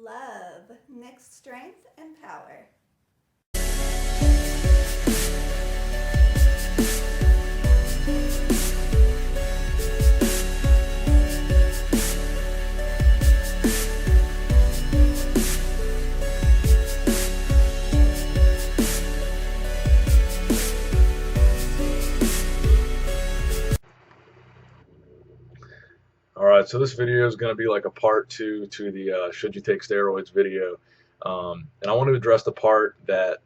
love mixed strength and power. Alright, so this video is going to be like a part two to the should you take steroids video. And I want to address the part that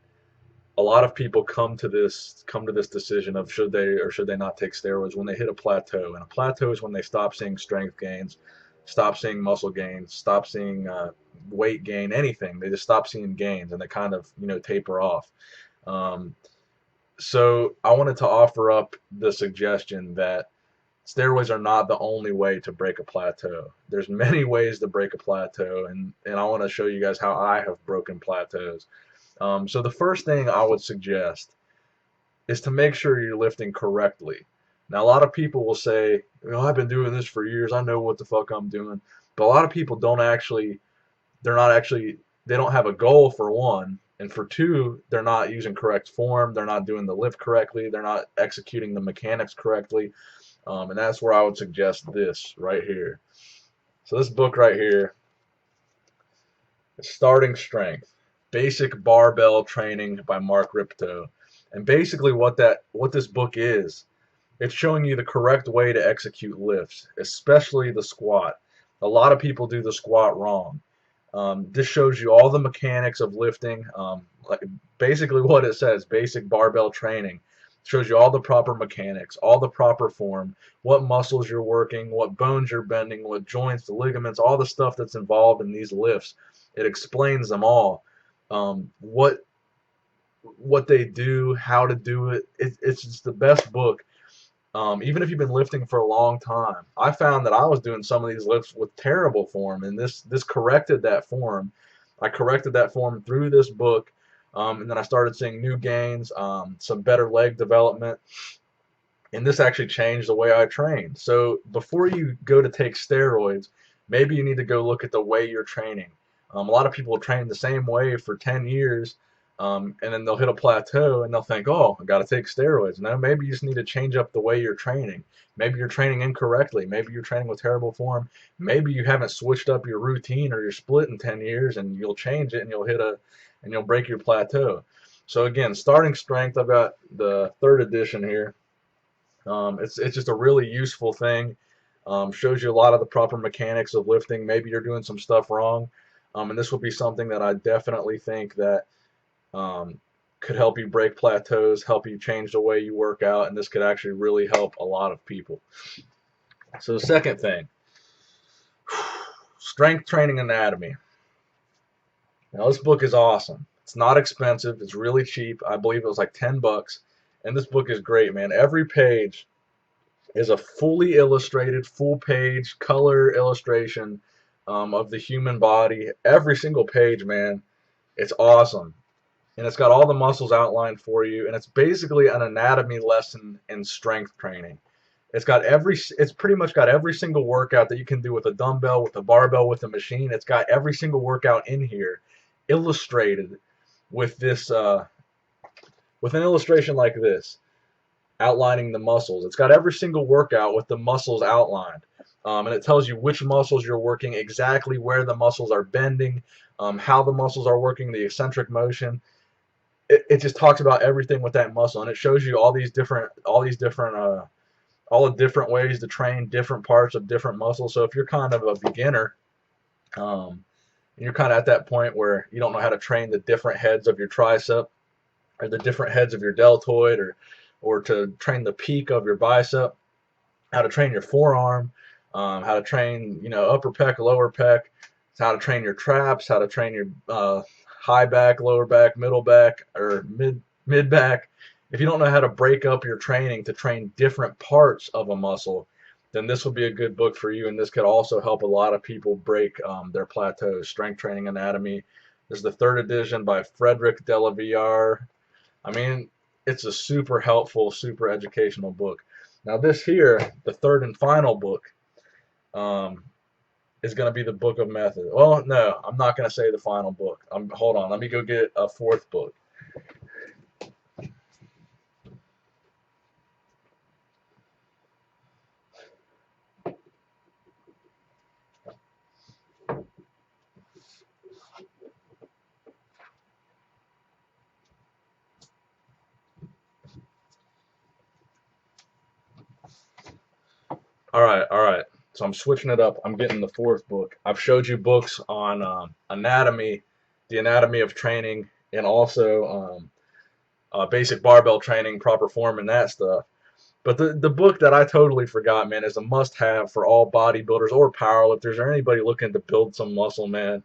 a lot of people come to this decision of should they or should they not take steroids when they hit a plateau. And a plateau is when they stop seeing strength gains, stop seeing muscle gains, stop seeing weight gain, anything. They just stop seeing gains and they kind of taper off. Um, so I wanted to offer up the suggestion that steroids are not the only way to break a plateau. There's many ways to break a plateau, and I want to show you guys how I have broken plateaus. So the first thing I would suggest is to make sure you're lifting correctly. Now, a lot of people will say, I've been doing this for years. I know what the fuck I'm doing. But a lot of people they don't have a goal, for one. And for two, they're not using correct form. They're not doing the lift correctly. They're not executing the mechanics correctly. And that's where I would suggest this right here. So this book right here is Starting Strength, Basic Barbell Training by Mark Ripto. And basically what this book is, it's showing you the correct way to execute lifts, especially the squat. A lot of people do the squat wrong. This shows you all the mechanics of lifting, like basically what it says, basic barbell training. Shows you all the proper mechanics, all the proper form, what muscles you're working, what bones you're bending, what joints, the ligaments, all the stuff that's involved in these lifts. It explains them all. What they do, how to do it. It's just the best book. Even if you've been lifting for a long time, I found that I was doing some of these lifts with terrible form, and this corrected that form. I corrected that form through this book, and then I started seeing new gains, some better leg development, and this actually changed the way I trained. So before you go to take steroids, maybe you need to go look at the way you're training. A lot of people train the same way for 10 years, and then they'll hit a plateau and they'll think, oh, I got to take steroids. No, maybe you just need to change up the way you're training. Maybe you're training incorrectly. Maybe you're training with terrible form. Maybe you haven't switched up your routine or your split in 10 years, and you'll change it and you'll break your plateau. So again, Starting Strength, I've got the third edition here. It's just a really useful thing. Shows you a lot of the proper mechanics of lifting. Maybe you're doing some stuff wrong, and this will be something that I definitely think that could help you break plateaus, help you change the way you work out, and this could actually really help a lot of people. So the second thing, Strength Training Anatomy. Now this book is awesome. It's not expensive. It's really cheap. I believe it was like $10. And this book is great, man. Every page is a fully illustrated, full page, color illustration of the human body. Every single page, man. It's awesome. And it's got all the muscles outlined for you. And it's basically an anatomy lesson in strength training. It's pretty much got every single workout that you can do with a dumbbell, with a barbell, with a machine. It's got every single workout in here illustrated with this with an illustration like this, outlining the muscles. It's got every single workout with the muscles outlined. And it tells you which muscles you're working, exactly where the muscles are bending, how the muscles are working, the eccentric motion. It just talks about everything with that muscle, and it shows you all the different ways to train different parts of different muscles. So if you're kind of a beginner, you're kind of at that point where you don't know how to train the different heads of your tricep, or the different heads of your deltoid, or to train the peak of your bicep, how to train your forearm, how to train upper pec, lower pec, how to train your traps, how to train your high back, lower back, middle back, or mid back. If you don't know how to break up your training to train different parts of a muscle, then this will be a good book for you, and this could also help a lot of people break their plateaus. Strength Training Anatomy. This is the third edition by Frederick Delavillar. I mean, it's a super helpful, super educational book. Now this here, the third and final book, is going to be the book of method. Well, no, I'm not going to say the final book. Hold on, let me go get a fourth book. All right, all right. So I'm switching it up. I'm getting the fourth book. I've showed you books on anatomy, the anatomy of training, and also basic barbell training, proper form, and that stuff. But the book that I totally forgot, man, is a must-have for all bodybuilders or powerlifters or anybody looking to build some muscle, man.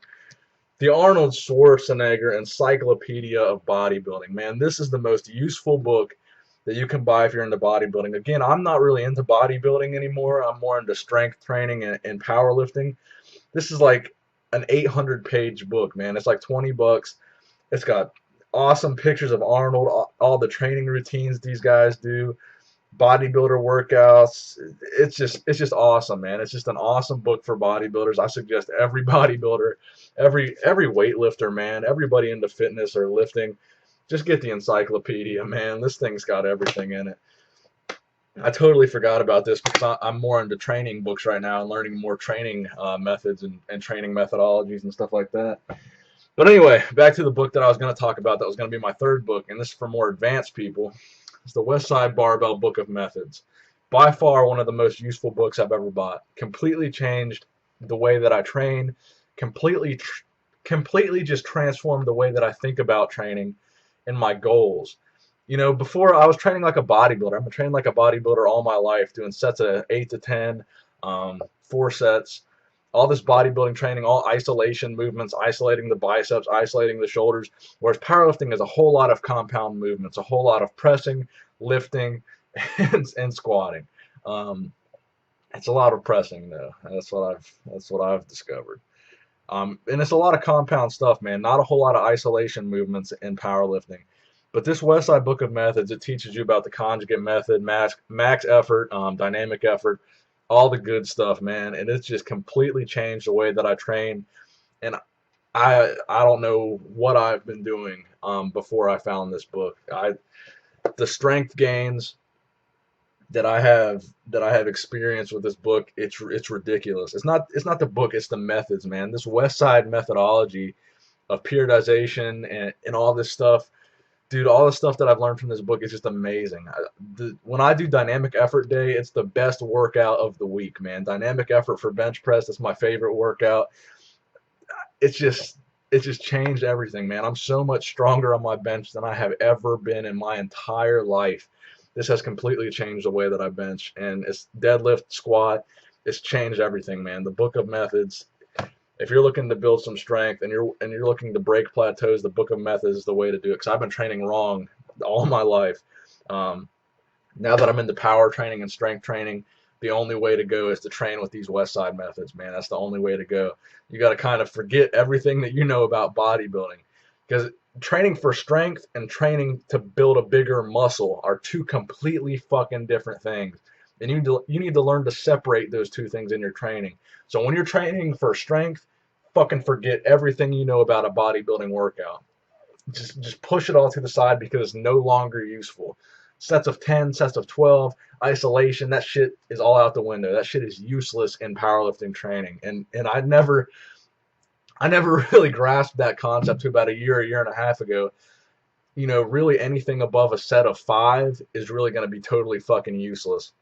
The Arnold Schwarzenegger Encyclopedia of Bodybuilding, man. This is the most useful book that you can buy if you're into bodybuilding. Again, I'm not really into bodybuilding anymore. I'm more into strength training and powerlifting. This is like an 800-page book, man. It's like 20 bucks. It's got awesome pictures of Arnold, all the training routines these guys do, bodybuilder workouts. It's just awesome, man. It's just an awesome book for bodybuilders. I suggest every bodybuilder, every weightlifter, man, everybody into fitness or lifting, just get the encyclopedia, man. This thing's got everything in it. I totally forgot about this because I'm more into training books right now and learning more training methods and training methodologies and stuff like that. But anyway, back to the book that I was going to talk about. That was going to be my third book, and this is for more advanced people. It's the West Side Barbell Book of Methods. By far one of the most useful books I've ever bought. Completely changed the way that I train. Completely just transformed the way that I think about training and my goals. You know, before I was training like a bodybuilder. I've been training like a bodybuilder all my life, doing sets of 8 to 10, 4 sets, all this bodybuilding training, all isolation movements, isolating the biceps, isolating the shoulders, whereas powerlifting is a whole lot of compound movements, a whole lot of pressing, lifting, and squatting. Um, it's a lot of pressing though. That's what I've discovered. And it's a lot of compound stuff, man. Not a whole lot of isolation movements in powerlifting. But this Westside Book of Methods, it teaches you about the conjugate method, max effort, dynamic effort, all the good stuff, man. And it's just completely changed the way that I train. And I don't know what I've been doing before I found this book. The strength gains that I have experienced with this book, it's ridiculous. It's not the book, it's the methods, man. This West Side methodology of periodization and all this stuff, dude. All the stuff that I've learned from this book is just amazing. When I do dynamic effort day, it's the best workout of the week, man. Dynamic effort for bench press, that's my favorite workout. It's just it's just changed everything, man. I'm so much stronger on my bench than I have ever been in my entire life. This has completely changed the way that I bench, and it's deadlift, squat. It's changed everything, man. The book of methods. If you're looking to build some strength and you're looking to break plateaus, the book of methods is the way to do it. Because I've been training wrong all my life. Um, Now that I'm into power training and strength training, the only way to go is to train with these West Side methods, man. That's the only way to go. You got to kind of forget everything that you know about bodybuilding, because training for strength and training to build a bigger muscle are two completely fucking different things. And you need to learn to separate those two things in your training. So when you're training for strength, fucking forget everything you know about a bodybuilding workout. Just push it all to the side because it's no longer useful. Sets of 10, sets of 12, isolation, that shit is all out the window. That shit is useless in powerlifting training. And I never really grasped that concept to about a year and a half ago. You know, really anything above a set of 5 is really going to be totally fucking useless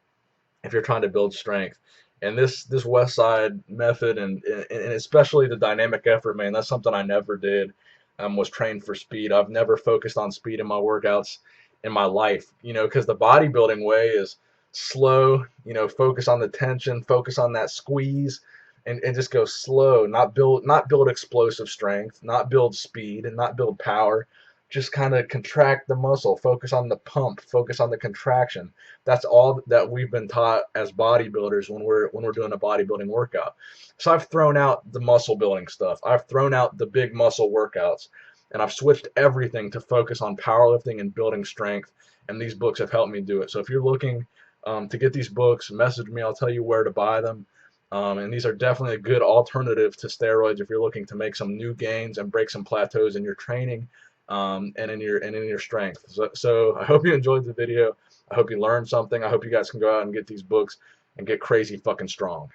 if you're trying to build strength. And this West Side method and especially the dynamic effort, man, that's something I never did. Was trained for speed. I've never focused on speed in my workouts in my life, you know, because the bodybuilding way is slow, you know, focus on the tension, focus on that squeeze, and just go slow, not build explosive strength, not build speed, and not build power. Just kind of contract the muscle, focus on the pump, focus on the contraction. That's all that we've been taught as bodybuilders when we're doing a bodybuilding workout. So I've thrown out the muscle building stuff. I've thrown out the big muscle workouts, and I've switched everything to focus on powerlifting and building strength. And these books have helped me do it. So if you're looking to get these books, message me. I'll tell you where to buy them. And these are definitely a good alternative to steroids if you're looking to make some new gains and break some plateaus in your training, and in your strength. So I hope you enjoyed the video. I hope you learned something. I hope you guys can go out and get these books and get crazy fucking strong.